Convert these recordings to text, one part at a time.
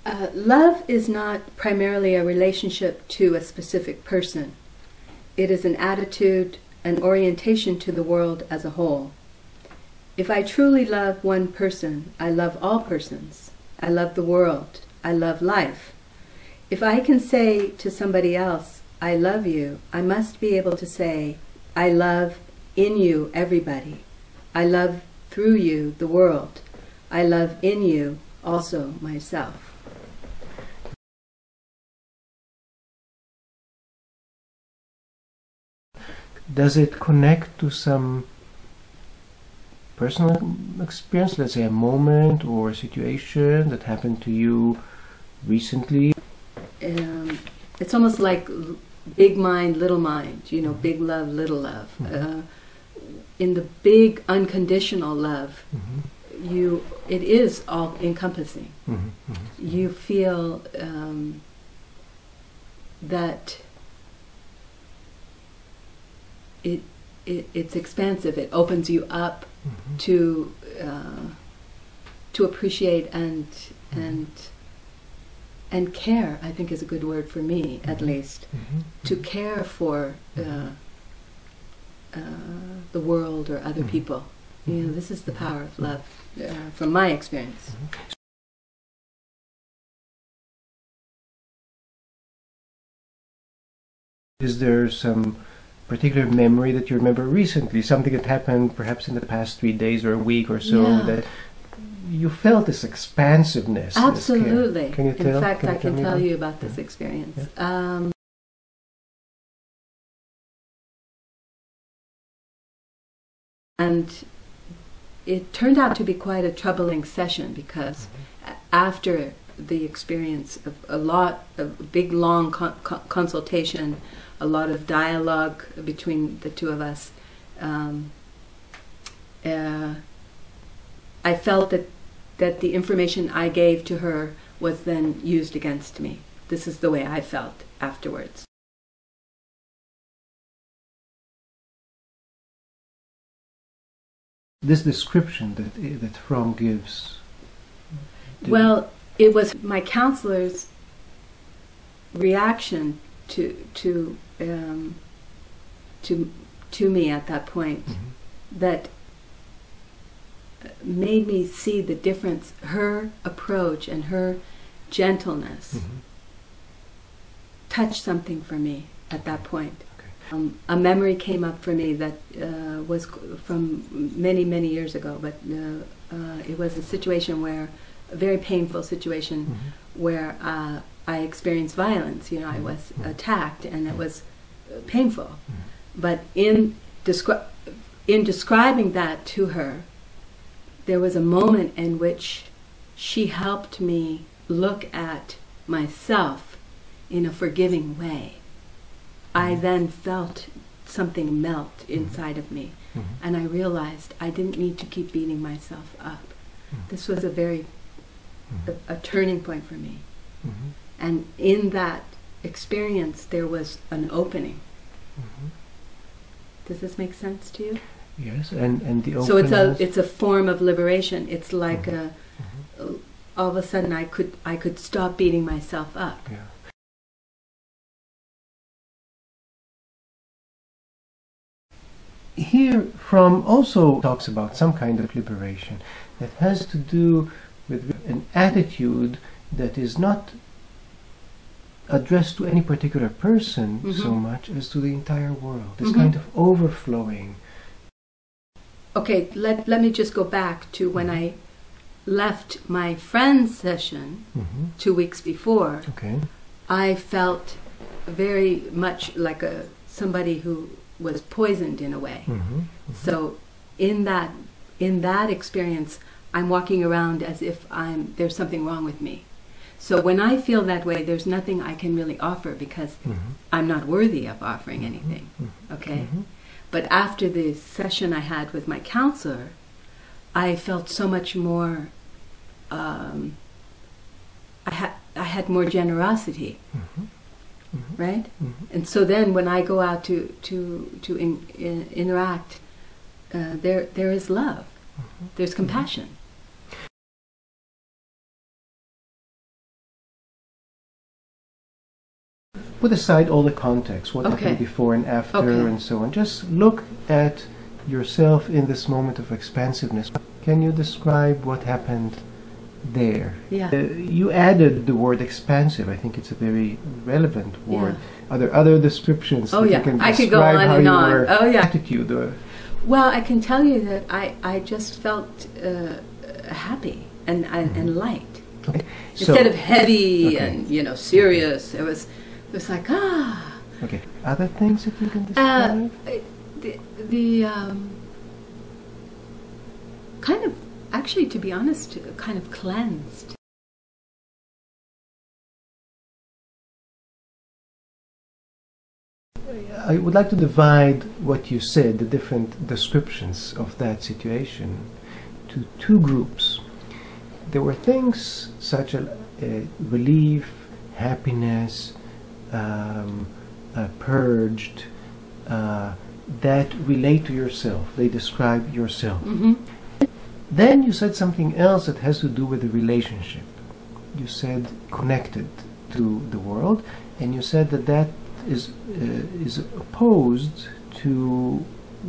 Love is not primarily a relationship to a specific person. It is an attitude, an orientation to the world as a whole. If I truly love one person, I love all persons. I love the world. I love life. If I can say to somebody else, I love you, I must be able to say, I love in you everybody. I love through you the world. I love in you also myself. Does it connect to some personal experience, let's say a moment or a situation that happened to you recently? It's almost like big mind, little mind, you know, big love, little love. In the big unconditional love, it is all encompassing. You feel that it's expansive. It opens you up to appreciate and care. I think is a good word for me, at least, to care for the world or other people. You know, this is the power of love, from my experience. Is there some particular memory that you remember recently, something that happened perhaps in the past 3 days or a week or so, that you felt this expansiveness? Absolutely. Can you tell? In fact, I can tell you about this experience. And it turned out to be quite a troubling session, because after the experience of a big long consultation, a lot of dialogue between the two of us, I felt that the information I gave to her was then used against me. This is the way I felt afterwards. This description that Fromm gives. Well, it was my counselor's reaction to me at that point that made me see the difference. Her approach and her gentleness touched something for me at that point. A memory came up for me that was from many years ago, but it was a situation where, a very painful situation, where I experienced violence. You know, I was attacked, and it was painful. But in describing that to her, there was a moment in which she helped me look at myself in a forgiving way. I then felt something melt inside of me, and I realized I didn't need to keep beating myself up. This was a turning point for me. And in that experience, there was an opening. Does this make sense to you? Yes, and the openness. So it's a form of liberation. It's like all of a sudden I could stop beating myself up. Yeah. Here, Fromm also talks about some kind of liberation that has to do with an attitude that is not addressed to any particular person so much as to the entire world. This kind of overflowing. Okay, let me just go back to when I left my friend's session 2 weeks before. Okay. I felt very much like somebody who was poisoned in a way. So in that experience, I'm walking around as if there's something wrong with me. So when I feel that way, there's nothing I can really offer, because I'm not worthy of offering anything. Okay? But after the session I had with my counselor, I felt so much more, I had more generosity. Right? And so then when I go out to interact, there is love. There's compassion. put aside all the context, what Okay. happened before and after Okay. and so on. Just look at yourself in this moment of expansiveness. Can you describe what happened there? Yeah. You added the word expansive. I think it's a very relevant word. Are there other descriptions Oh, that yeah. you can I describe could go on how and you on. were Oh, yeah. attitude? Or Well, I can tell you that I just felt happy and light. okay. Instead of heavy Okay. and serious, it was like Okay. Other things that you can describe? the kind of, actually, to be honest, kind of cleansed. I would like to divide what you said, the different descriptions of that situation, to two groups. There were things such as relief, happiness, purged, that relate to yourself. They describe yourself. Mm-hmm. Then you said something else that has to do with the relationship. You said connected to the world, and you said that that is opposed to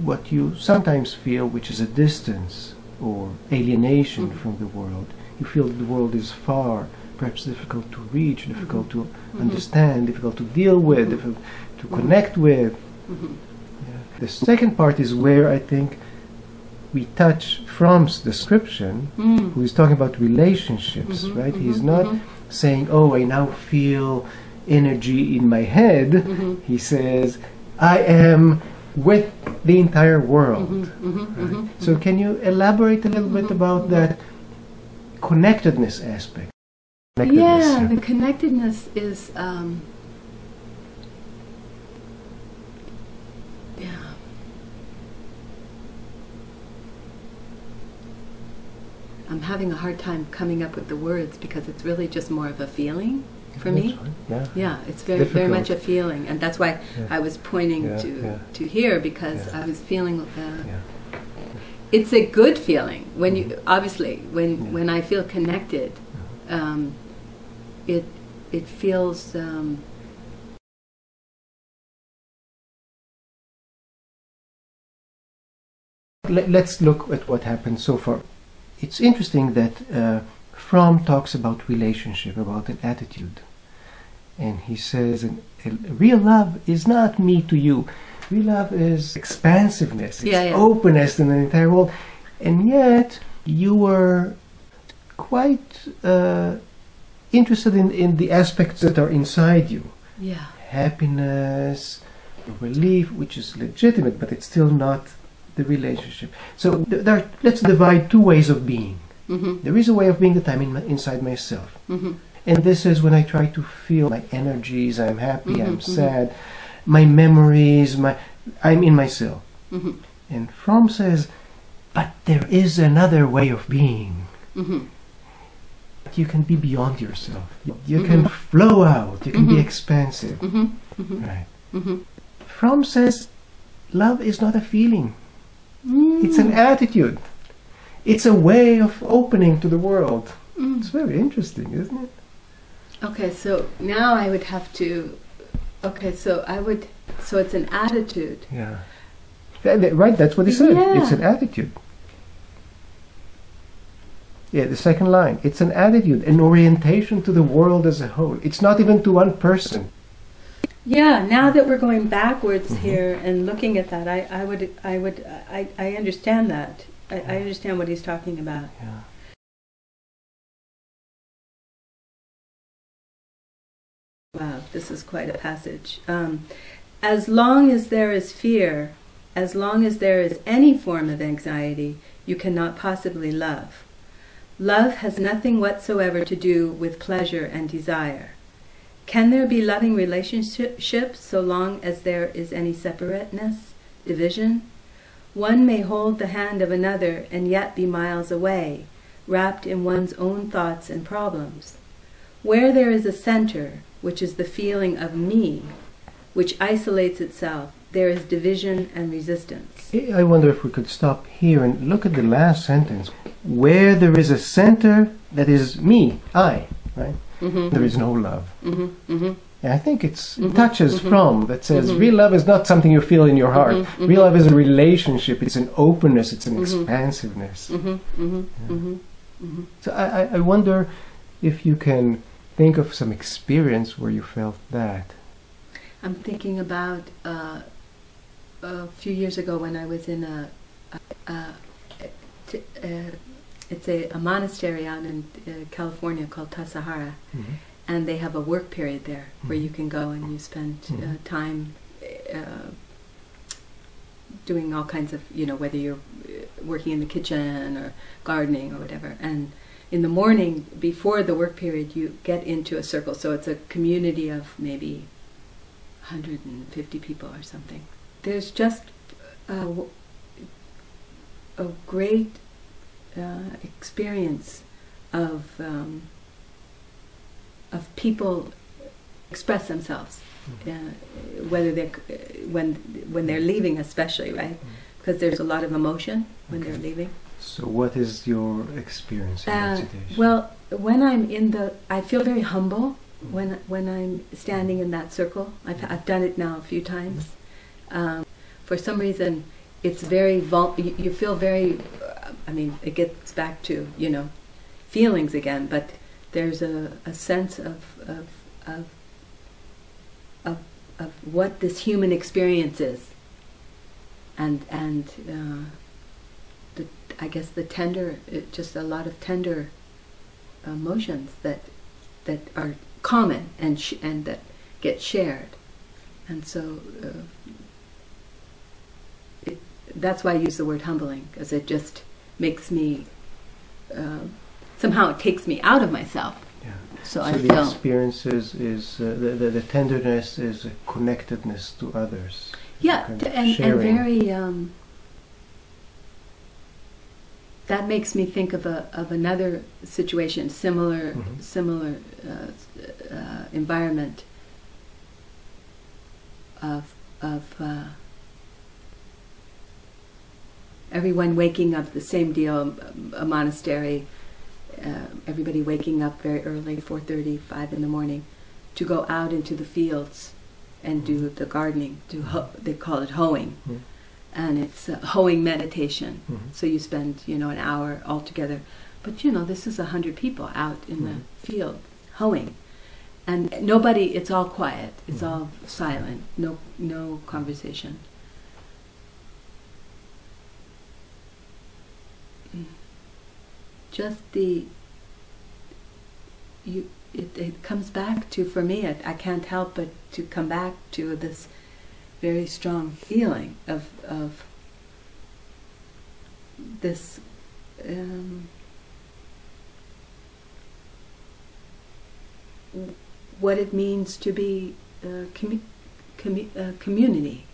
what you sometimes feel, which is a distance or alienation from the world. You feel that the world is far, perhaps difficult to reach, difficult to understand, difficult to deal with, difficult to connect with. Yeah. The second part is where I think we touch Fromm's description, who is talking about relationships, right? He's not saying, oh, I now feel energy in my head. He says, I am with the entire world. Right? So can you elaborate a little bit about that connectedness aspect? Yeah, the connectedness is I'm having a hard time coming up with the words because it's really just more of a feeling for me. Yeah. Yeah, it's very much a feeling, and that's why I was pointing to here, because I was feeling. It's a good feeling when you obviously when I feel connected. It feels. Let's look at what happened so far. It's interesting that Fromm talks about relationship, about an attitude. And he says, real love is not me to you. Real love is expansiveness, it's openness in the entire world. And yet, you were quite interested in the aspects that are inside you. Yeah. Happiness, relief, which is legitimate, but it's still not the relationship. So let's divide two ways of being. There is a way of being that I'm inside myself. And this is when I try to feel my energies, I'm happy, I'm sad, my memories, I'm in myself. And Fromm says, but there is another way of being. You can be beyond yourself. You can flow out, you can be expansive. Right. Fromm says, love is not a feeling. It's an attitude. It's a way of opening to the world. It's very interesting, isn't it? Okay, so now I would have to. Okay, so it's an attitude. Yeah. Right, that's what he said. Yeah. It's an attitude. Yeah, the second line. It's an attitude, an orientation to the world as a whole. It's not even to one person. Yeah, now that we're going backwards here and looking at that, I understand that. I understand what he's talking about. Yeah. Wow, this is quite a passage. As long as there is fear, as long as there is any form of anxiety, you cannot possibly love. Love has nothing whatsoever to do with pleasure and desire. Can there be loving relationships so long as there is any separateness, division? One may hold the hand of another and yet be miles away, wrapped in one's own thoughts and problems. Where there is a center, which is the feeling of me, which isolates itself, there is division and resistance. I wonder if we could stop here and look at the last sentence. Where there is a center, that is me, I, right? There is no love. And I think it touches from that says real love is not something you feel in your heart. Real love is a relationship. It's an openness. It's an expansiveness. So I wonder if you can think of some experience where you felt that. I'm thinking about a few years ago when I was in it's a monastery out in California called Tassajara, and they have a work period there where you can go and you spend time doing all kinds of, whether you're working in the kitchen or gardening or whatever. And in the morning, before the work period, you get into a circle. So it's a community of maybe 150 people or something. There's just a great experience of people express themselves, whether they're when they're leaving, especially, right? Because there's a lot of emotion when they're leaving. So what is your experience in that situation? Well, when I'm I feel very humble when I'm standing in that circle. I've done it now a few times. For some reason, it's very you feel very. It gets back to feelings again, but there's a sense of what this human experience is, and I guess the tender, just a lot of tender emotions that are common and that get shared, and so that's why I use the word humbling, because it just makes me somehow it takes me out of myself. Yeah. So the I feel experience is the tenderness is a connectedness to others. Yeah, and very. That makes me think of another situation, similar environment of everyone waking up, the same deal, a monastery, everybody waking up very early, 4:30, 5 in the morning, to go out into the fields and do the gardening. They call it hoeing. And it's hoeing meditation. So you spend, an hour all together. But, this is 100 people out in the field hoeing. And nobody, it's all quiet. It's all silent. No conversation. Just it comes back to, for me, I can't help but to come back to this very strong feeling of this what it means to be community,